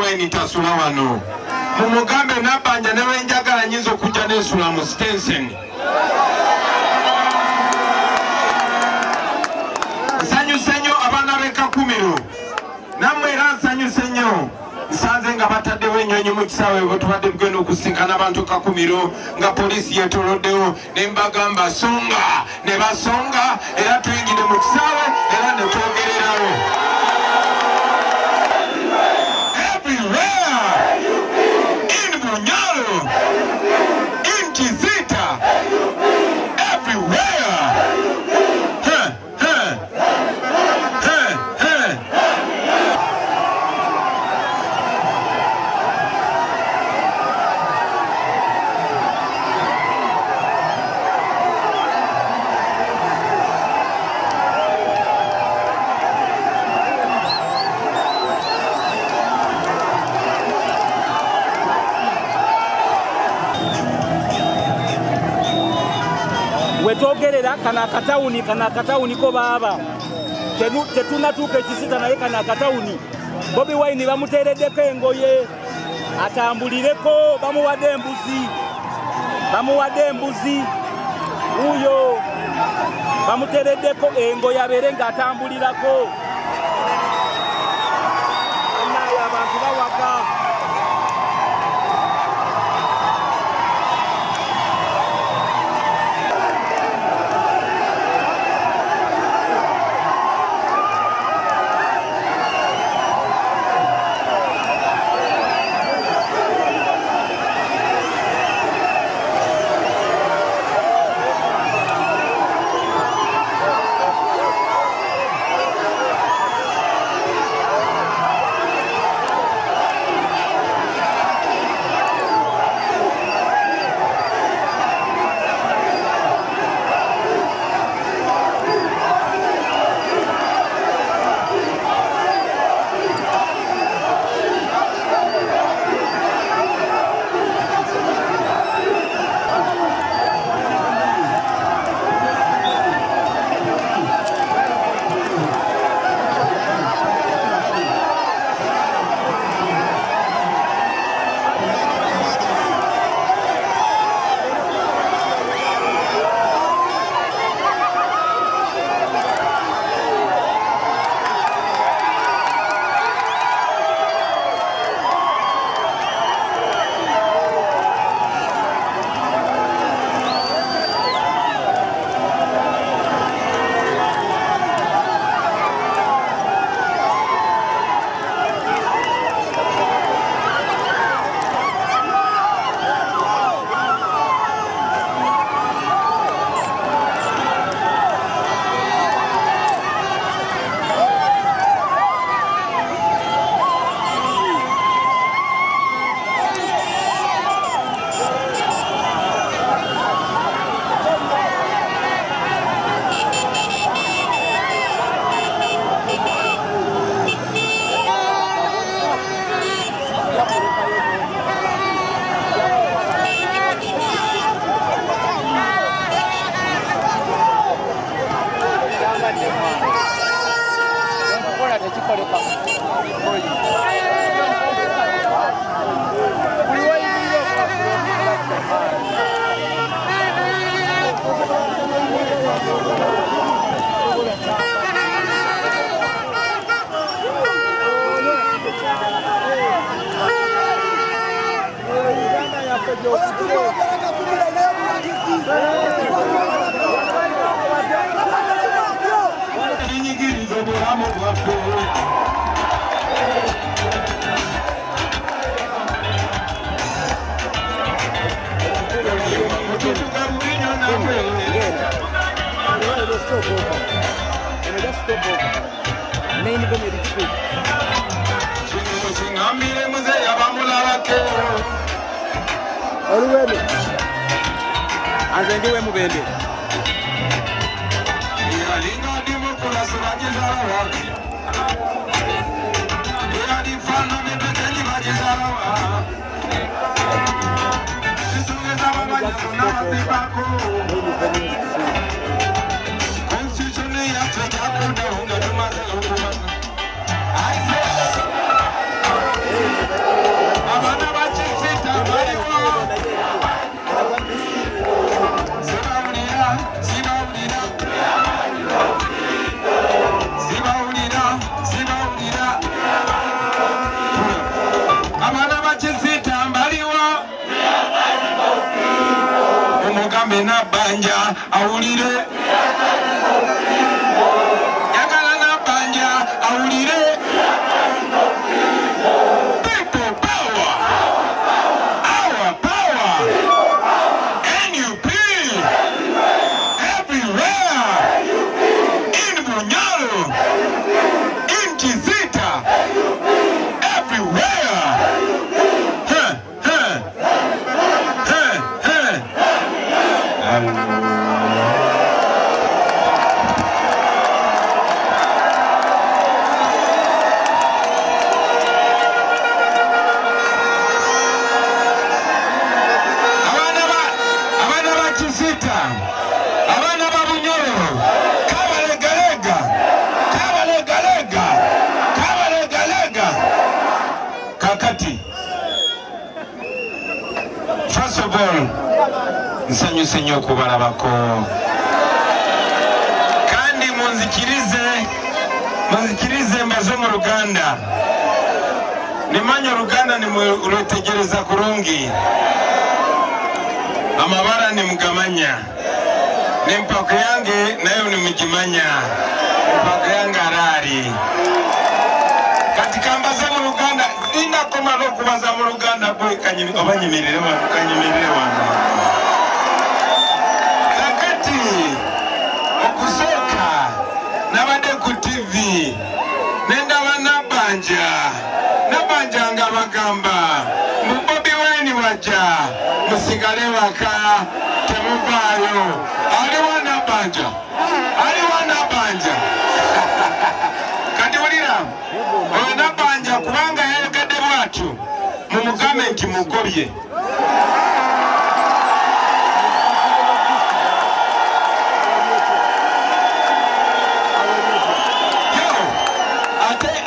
Wayne tasula wano. Mumugambe nabanja newe njagala nyizo kuja nesula mu Stensen. Sanyu abana beka kumiro. Namwe era sanyu. Nsanze nga bataddewo ennyonyi mu kisaawe bwe tubadde tugenda okusinkana abantu kakumiro nga poliisi yetoloddewo ne mbagamba songa ne basonga era tuyingire mu kisaawe era ne twogererawo. Everywhere in Bunyoro, in Kizita, everywhere. Wetogerera kana akatawuni ko baba tetunatuuka ekisita naye kana akatawuni Bobi Wine bamuteereddeko engoye atambulireko bamuwadde embuzi uyo bamuteereddeko engoye abeere ng'atambulirako naye abantu bawaga. I mugambe Nabanja awulire yagala Nabanja awulire people power our power NUP everywhere in Bunyoro in Kizita everywhere First of all, nsanyuse nnyo okubalabako kandi munzikirize mbaze mu Luganda nimanya Oluganda nimulwetegereza kurungi amabara nimugamanya n'empako yange nayo nimugimanya empako yange araari kati kambaze mu Luganda sindakoma n'okubaza mu Luganda bwe obanyimirire wano kakati okusooka nabadde ku TV nendaba Nabanja nga bagamba mu Bobi Wine wajja musigale waka temuvaayo aliwo Nabanja kati wulira oyo Nabanja kubanga yayogadde bwatyo mumugambe nti mugobye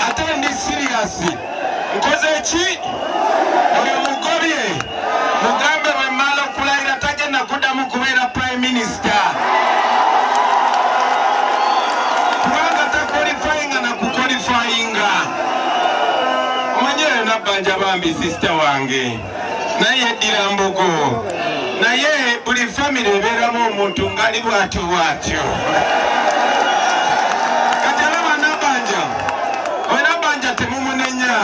ate ndi serious nkoze ki oyo mugobye mugambe bwe mmala okulayira tagenda kuddamu kubeera prime minister kubanga takwalifayinga nakukwalifayinga omanyire Nabanja bambi sister wange naye eddira mbogo naye buli famire ebeeramu omuntu ngali bwatyo kati alaba Nabanja temumunenya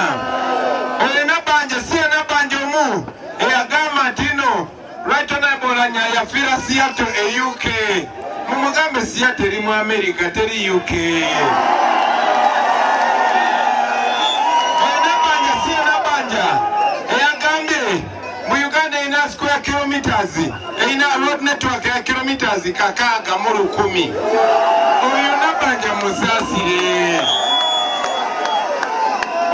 oyo Nabanja si Nabanja omu eyagamba nti no right honorable Anya yafiira Seattle e UK mumugambe Seattle eri mu America teri UK oyo Nabanja si Nabanja eyagambye mu Uganda erina square kilometers erina road network ya kilometers 610 oyo Nabanja musaasire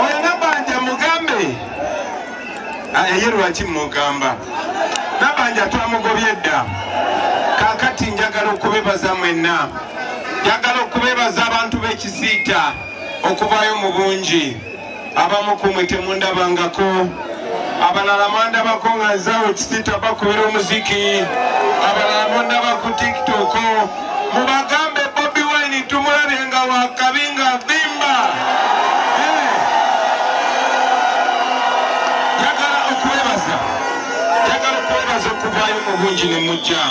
oyo Nabanja mugambe ye lwaki mugamba Nabanja twamugobye dda kakati njagala okubebaza mwenna njagala okubebaza abantu b'ekisiita okuvaayo mu bungi abamu kumwe temundabangako abalala mwandabako nga nzaawo ekisiita bakubira omuziki abalala mwandaba ku TikTok mubagambe Bobi Wine tumulabye nga wakabi nga vimba njagala okwebaza okuvaayo mu bungi ne mujja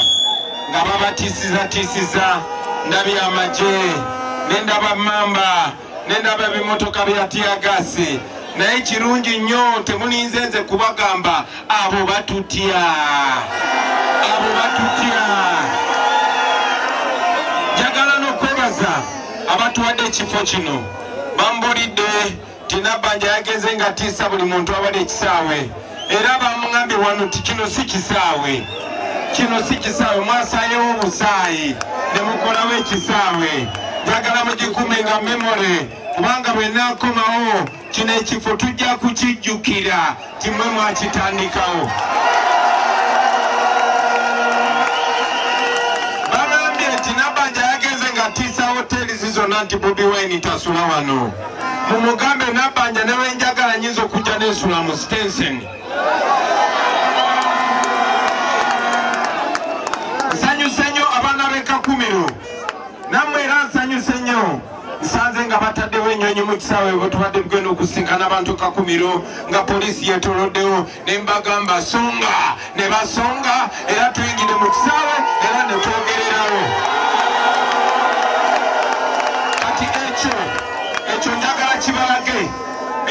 nga babatiisiza ndabye amagye nendaba mamba nendaba ebimotoka bya tiyagasi naye kirungi nnyo temulinze nze kubagamba abo batutya njagala n'okwebaza abatuwadde ekifo kino bambulidde ti Nabanja yagenze nga tiisa buli muntu abali ekisaawe era bamugambye wano ti kino si kisaawe mwasayewo obusaayi ne mukolawo ekisaawe njagala mugikume nga memore kubanga bwe naakomawo kino ekifo tujja kukijjukira kimwe mwakitandikawo bagambye nti Nabanja yagenze nga tiisa hoteli zizonna nti Bobi Wine tasula wano mumugambe Nabanja newe njagala nyinza okujja nesula mu Stenson nsanyuse nnyo abaana b'e Kakumiro nammwe era nsanyuse nnyo nsanze nga bataddewo ennyonyi mu kisaawe bwe tubadde tugenda okusinkana abantu kakumiro nga poliisi yetoloddewo ne mbagamba songa ne basonga era tuyingire mu kisaawe era ne twogererawo kati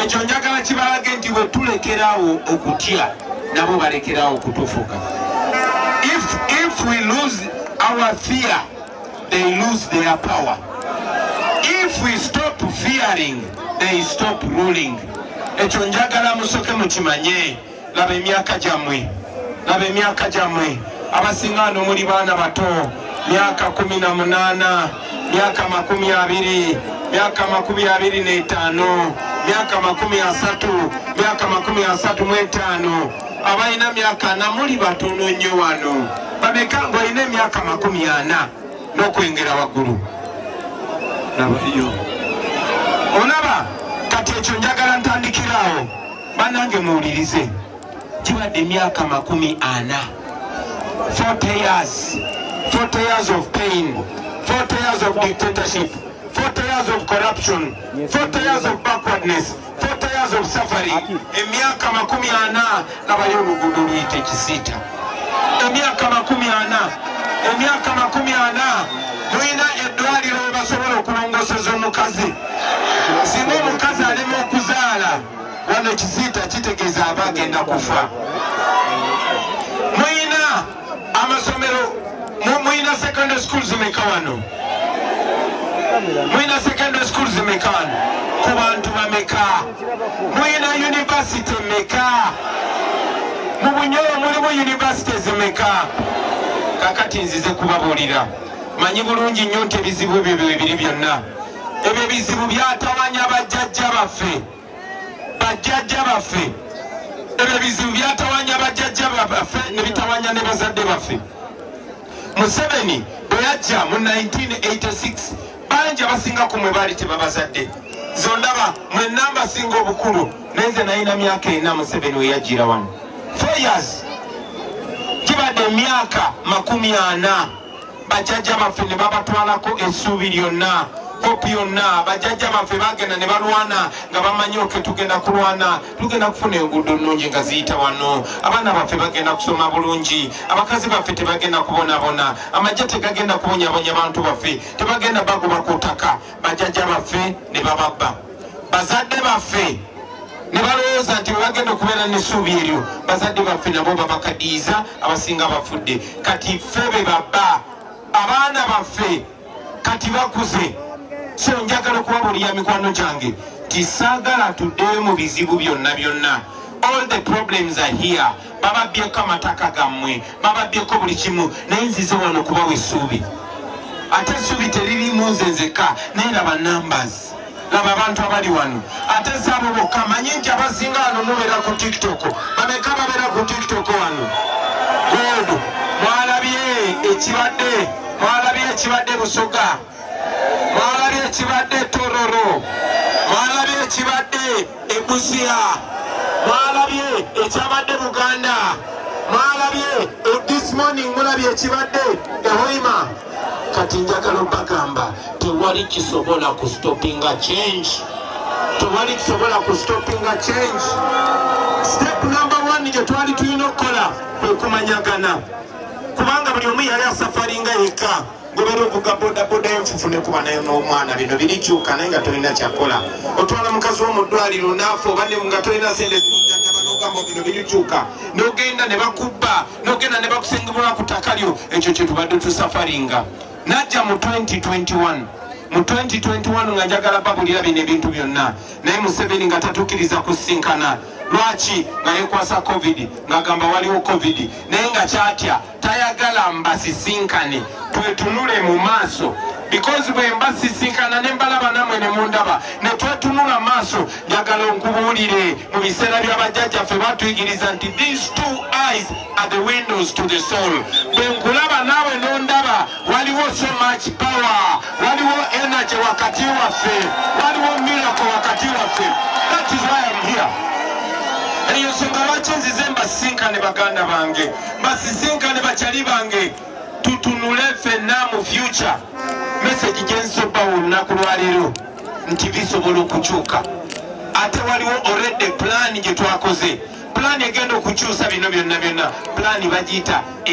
ekyo njagala kibalage nti bwe tulekeraawo okutya nabo balekeraawo okutufuka. If we lose our fear, they lose their power. If we stop fearing, they stop ruling. Ekyo njagala musoke mukimanye. Laba emyaka gyammwe abasinga no muli baana bato myaka 18 myaka 20 myaka 25 myaka 30 myaka 35 abalina myaka namuli batono nnyo wano babeka ngo alina emyaka 40 n'okwengera waggulu. Nabayo olaba kati ekyo njagala ntandikiraawo bannange muwulirize kibadde emyaka 40 40 years of pain, 40 years of dictatorship, 40 years of corruption, 40 years of backwardness, 40 years of suffering. Emyaka 40 nabayo oluguudo luyite Kisiita. Emyaka 40 mulina eddwaliro we basobola okulongoseza omukazi. Singa omukazi alema okuzaala wano Kisiita kitegeeza aba agenda kufa. Mulina amasomero, mulina secondary schools zimeka wano. Mulina secondary schools zimeka wano ku bantu bameka. Mulina university meka. Mu Bunyoro mulimu university zimeka. Kakati nzize kubabuulira manyi bulungi nnyo nti ebizibu ebyo bibiri byonna ebyo ebizibu byatawanya bajjajja baffe ebyo ebizibu byatawanya bajjajja baffe ne bitawanya ne bazadde baffe. Museveni bwe yajja mu 1986 bangi abasinga ku mwe baali tebabazadde. Zondaba mwenna mbasinga obukulu nenze nalina myaka 4 Museveni we yajjira wano 4 years. Kibadde emyaka 40 bajjajja baffe ne babatwalako essuubi lyonna kopi yonna. Bajjajja baffe bagenda ne balwana nga bamanyi oke tugenda kulwana tugenda kufuna enguudo nnungi nga ziyita wano. Abaana baffe bagenda kusoma bulungi, abakazi baffe tebagenda kubonabona, amagye tegagenda kubonyabonya bantu baffe, tebagenda bagoba ku ttaka. Bajjajja baffe ne bababba, bazadde baffe ne balowooza nti bagenda okubeera n'essuubi eryo. Bazadde baffe nabo babakadiiza, abasinga bafudde. Kati ffe be babba abaana baffe kati bakuze. So njagala okubabuulira mikwano gyange tisaagala tuddeyo mu bizibu byonna. All the problems are here. Bababbyeko amataka gammwe, bababbyeko buli kimu, naye nzize wano kubawa essuubi. Ate essuubi teririmu nze nzekka, naye laba numbers. Laba abantu abali wano ate saabo bokka. Manyi nti abasinga wano mubeera ku TikTok. Bameka babeera ku TikTok wano? Good. Mwalabye ekibadde Busoga, mwalabye ekibadde Tororo, mwalabye ekibadde Busia, mwalabye ekyabadde Buganda, mwalabye this morning mulabye ekibadde Hoima. Kati njagala obagamba tewali kisobola kustopinga change. Tewali kisobola kustopinga change. Step number 1 gye twali tulina okukola kwe kumanyagana. Kubanga buli omu yali asafaringa yekka. Gobera ovuga bodaboda enfufu ne kuba nayo n'omwana. Bino birikyuka naye nga tolina kyakola. Otwala mukazi wo mu ddwaliro n'afa oba nga tolina sente zimujjanjaba n'ogamba bino birikyuka. N'ogenda ne bakubba, n'ogenda ne bakusengibula ku ttaka lyo. Ekyo kye tubadde tusafaringa. Najja mu 2021. Mu 2021 nga njagala babulira bino ebintu byonna. Naye Museveni nga tatukkiriza kusinkana. Lwaki nga yekwasa COVID ng'agamba waliwo COVID naye nga kyatya tayagala mbasisinkane twetunule mu maaso. Because bwe mbasisinkana ne mbalaba namwe ne mundaba ne twetunula maaso. Njagala onkubuulire mu biseera by'abajjajjaffe batuyigiriza nti these two eyes are the windows to the soul. Bwe nkulaba naawe n'ondaba waliwo so much power, waliwo energy wakati waffe, waliwo miracle wakati waffe. That is why I'm here. Eyo nsonga lwaki nzize mbasisinkane baganda bange, mbasisinkane bakyali bange. tutunule ffenna mu future message gyensobawo olunaku lwaleero nti bisobola okukyuka ate waliwo already plan gye twakoze plan egenda okukyusa bino byonna plan bagiyita